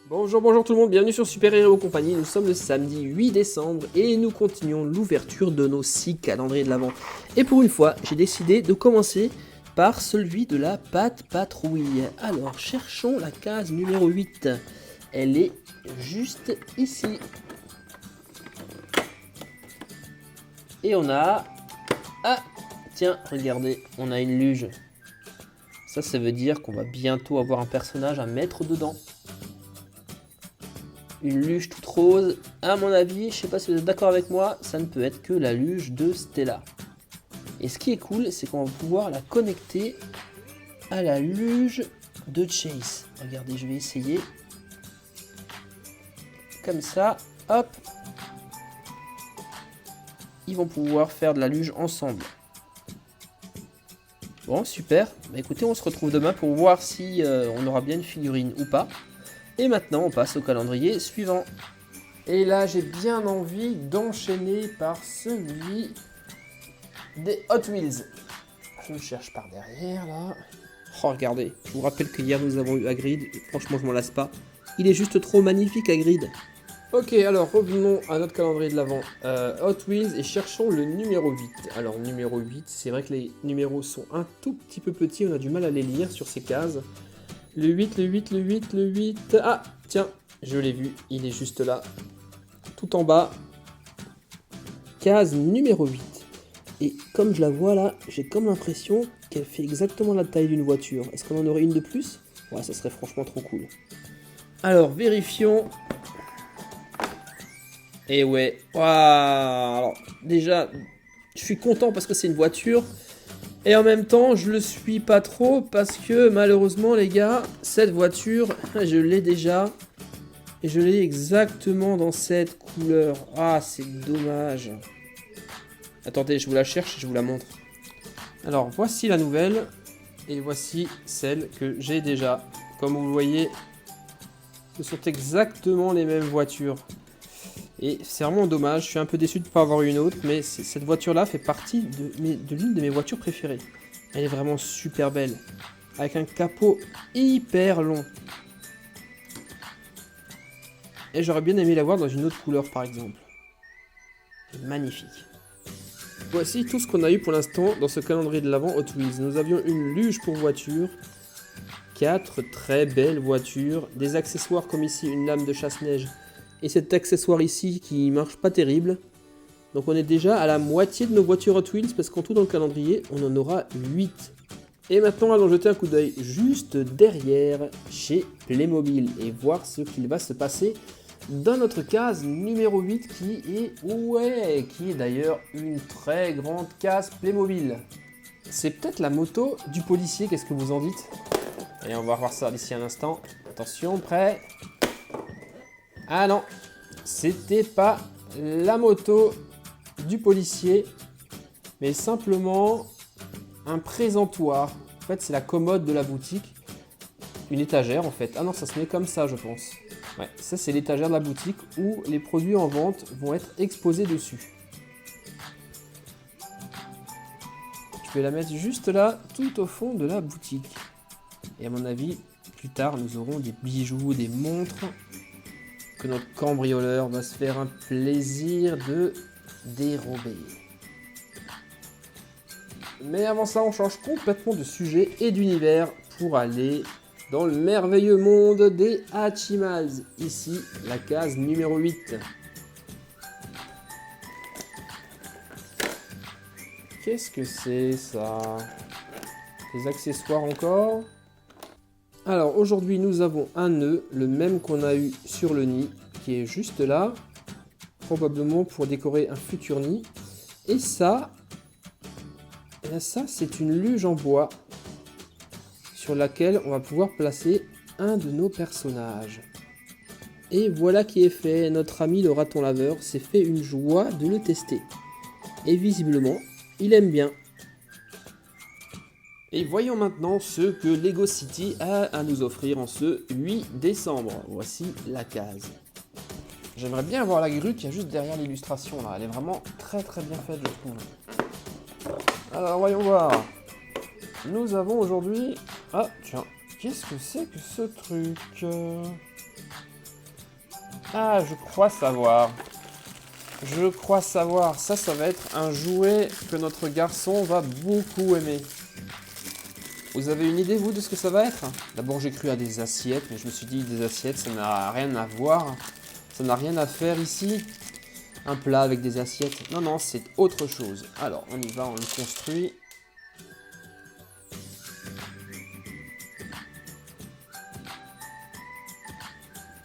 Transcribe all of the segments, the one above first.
Bonjour, bonjour tout le monde, bienvenue sur Super Hero Compagnie. Nous sommes le samedi 8 décembre et nous continuons l'ouverture de nos 6 calendriers de l'Avent. Et pour une fois, j'ai décidé de commencer par celui de la Pat' Patrouille. Alors, cherchons la case numéro 8. Elle est juste ici. Et on a... Ah, tiens, regardez, on a une luge. Ça veut dire qu'on va bientôt avoir un personnage à mettre dedans. Une luge toute rose, à mon avis, je sais pas si vous êtes d'accord avec moi, ça ne peut être que la luge de Stella. Et ce qui est cool, c'est qu'on va pouvoir la connecter à la luge de Chase. Regardez, je vais essayer. Comme ça, hop. Ils vont pouvoir faire de la luge ensemble. Bon, super. Bah écoutez, on se retrouve demain pour voir si on aura bien une figurine ou pas. Et maintenant, on passe au calendrier suivant. Et là, j'ai bien envie d'enchaîner par celui des Hot Wheels. Je le cherche par derrière, là. Oh, regardez. Je vous rappelle qu'hier, nous avons eu Hagrid. Et franchement, je m'en lasse pas. Il est juste trop magnifique, Hagrid. Ok, alors, revenons à notre calendrier de l'Avent. Hot Wheels et cherchons le numéro 8. Alors, numéro 8, c'est vrai que les numéros sont un tout petit peu petits. On a du mal à les lire sur ces cases. Le 8, le 8, le 8, le 8... Ah, tiens, je l'ai vu, il est juste là. Tout en bas. Case numéro 8. Et comme je la vois là, j'ai comme l'impression qu'elle fait exactement la taille d'une voiture. Est-ce qu'on en aurait une de plus? Ouais, ça serait franchement trop cool. Alors, vérifions. Et ouais, waouh. Alors, déjà, je suis content parce que c'est une voiture. Et en même temps, je le suis pas trop parce que malheureusement, les gars, cette voiture, je l'ai déjà. Et je l'ai exactement dans cette couleur. Ah, c'est dommage. Attendez, je vous la cherche et je vous la montre. Alors, voici la nouvelle. Et voici celle que j'ai déjà. Comme vous le voyez, ce sont exactement les mêmes voitures. Et c'est vraiment dommage, je suis un peu déçu de ne pas avoir une autre, mais cette voiture-là fait partie de l'une de mes voitures préférées. Elle est vraiment super belle, avec un capot hyper long. Et j'aurais bien aimé la voir dans une autre couleur par exemple. Magnifique. Voici tout ce qu'on a eu pour l'instant dans ce calendrier de l'Avent Hot Wheels. Nous avions une luge pour voiture, 4 très belles voitures, des accessoires comme ici une lame de chasse-neige, et cet accessoire ici qui marche pas terrible. Donc on est déjà à la moitié de nos voitures Hot Wheels parce qu'en tout dans le calendrier on en aura 8. Et maintenant allons jeter un coup d'œil juste derrière chez Playmobil et voir ce qu'il va se passer dans notre case numéro 8 qui est d'ailleurs une très grande case Playmobil. C'est peut-être la moto du policier, qu'est-ce que vous en dites? Allez, on va voir ça d'ici un instant. Attention, prêt? Ah non, c'était pas la moto du policier, mais simplement un présentoir. En fait, c'est la commode de la boutique. Une étagère, en fait. Ah non, ça se met comme ça, je pense. Ouais, ça, c'est l'étagère de la boutique où les produits en vente vont être exposés dessus. Je vais la mettre juste là, tout au fond de la boutique. Et à mon avis, plus tard, nous aurons des bijoux, des montres que notre cambrioleur va se faire un plaisir de dérober. Mais avant ça, on change complètement de sujet et d'univers pour aller dans le merveilleux monde des Hatchimals. Ici, la case numéro 8. Qu'est-ce que c'est ça? Des accessoires encore? Alors aujourd'hui nous avons un nœud, le même qu'on a eu sur le nid, qui est juste là, probablement pour décorer un futur nid. Et ça, c'est une luge en bois sur laquelle on va pouvoir placer un de nos personnages. Et voilà qui est fait, notre ami le raton laveur s'est fait une joie de le tester. Et visiblement, il aime bien. Et voyons maintenant ce que Lego City a à nous offrir en ce 8 décembre. Voici la case. J'aimerais bien avoir la grue qui est juste derrière l'illustration là. Elle est vraiment très très bien faite, je trouve. Alors voyons voir. Nous avons aujourd'hui... Ah tiens, qu'est-ce que c'est que ce truc? Ah, je crois savoir. Je crois savoir. Ça va être un jouet que notre garçon va beaucoup aimer. Vous avez une idée, vous, de ce que ça va être? D'abord, j'ai cru à des assiettes, mais je me suis dit, des assiettes, ça n'a rien à voir. Ça n'a rien à faire ici. Un plat avec des assiettes. Non, non, c'est autre chose. Alors, on y va, on le construit.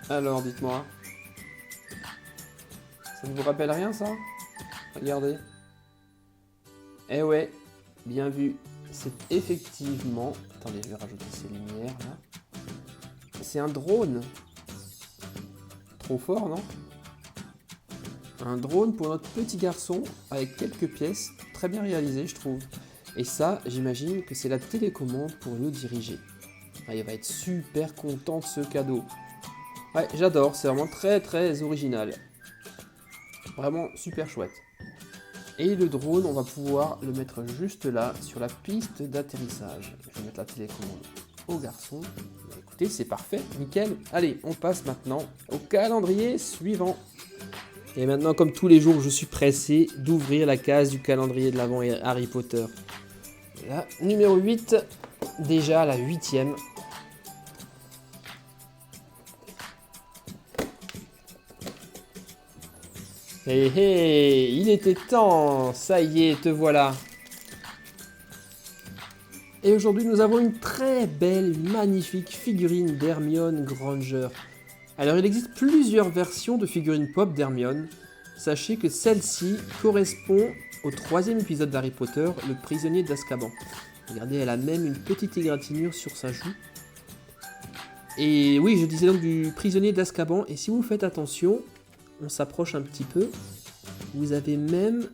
Alors, dites-moi. Ça ne vous rappelle rien, ça? Regardez. Eh ouais, bien vu. C'est effectivement... Attendez, je vais rajouter ces lumières, là. C'est un drone. Trop fort, non? Un drone pour notre petit garçon, avec quelques pièces, très bien réalisées, je trouve. Et ça, j'imagine que c'est la télécommande pour le diriger. Ah, il va être super content de ce cadeau. Ouais, j'adore, c'est vraiment très original. Vraiment super chouette. Et le drone, on va pouvoir le mettre juste là, sur la piste d'atterrissage. Je vais mettre la télécommande au garçon. Bah, écoutez, c'est parfait, nickel. Allez, on passe maintenant au calendrier suivant. Et maintenant, comme tous les jours, je suis pressé d'ouvrir la case du calendrier de l'Avent Harry Potter. Là, numéro 8, déjà la 8e. Hé hé, il était temps, ça y est, te voilà. Et aujourd'hui, nous avons une très belle, magnifique figurine d'Hermione Granger. Alors, il existe plusieurs versions de figurines pop d'Hermione. Sachez que celle-ci correspond au 3e épisode d'Harry Potter, le prisonnier d'Azkaban. Regardez, elle a même une petite égratignure sur sa joue. Et oui, je disais donc du prisonnier d'Azkaban, et si vous faites attention... On s'approche un petit peu. Vous avez même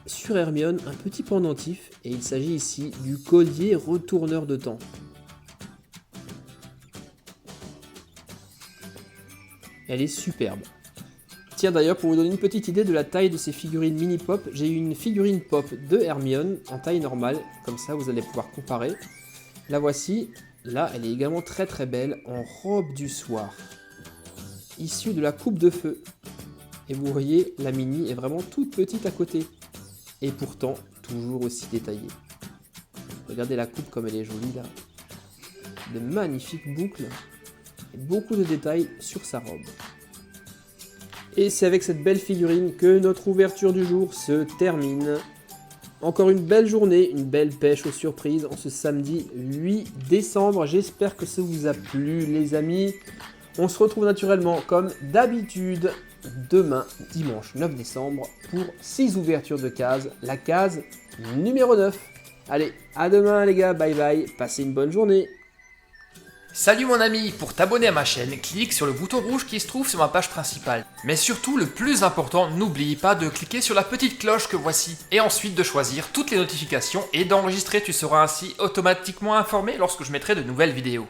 sur Hermione un petit pendentif et il s'agit ici du collier retourneur de temps. Elle est superbe. Tiens d'ailleurs, pour vous donner une petite idée de la taille de ces figurines mini pop, j'ai une figurine pop de Hermione en taille normale, comme ça vous allez pouvoir comparer. La voici, là elle est également très belle en robe du soir, issue de la coupe de feu. Et vous voyez, la mini est vraiment toute petite à côté. Et pourtant, toujours aussi détaillée. Regardez la coupe comme elle est jolie là. De magnifiques boucles. Et beaucoup de détails sur sa robe. Et c'est avec cette belle figurine que notre ouverture du jour se termine. Encore une belle journée, une belle pêche aux surprises en ce samedi 8 décembre. J'espère que ça vous a plu les amis. On se retrouve naturellement comme d'habitude demain, dimanche 9 décembre, pour 6 ouvertures de cases, la case numéro 9. Allez, à demain les gars, bye bye, passez une bonne journée. Salut mon ami, pour t'abonner à ma chaîne, clique sur le bouton rouge qui se trouve sur ma page principale. Mais surtout, le plus important, n'oublie pas de cliquer sur la petite cloche que voici. Et ensuite de choisir toutes les notifications et d'enregistrer, tu seras ainsi automatiquement informé lorsque je mettrai de nouvelles vidéos.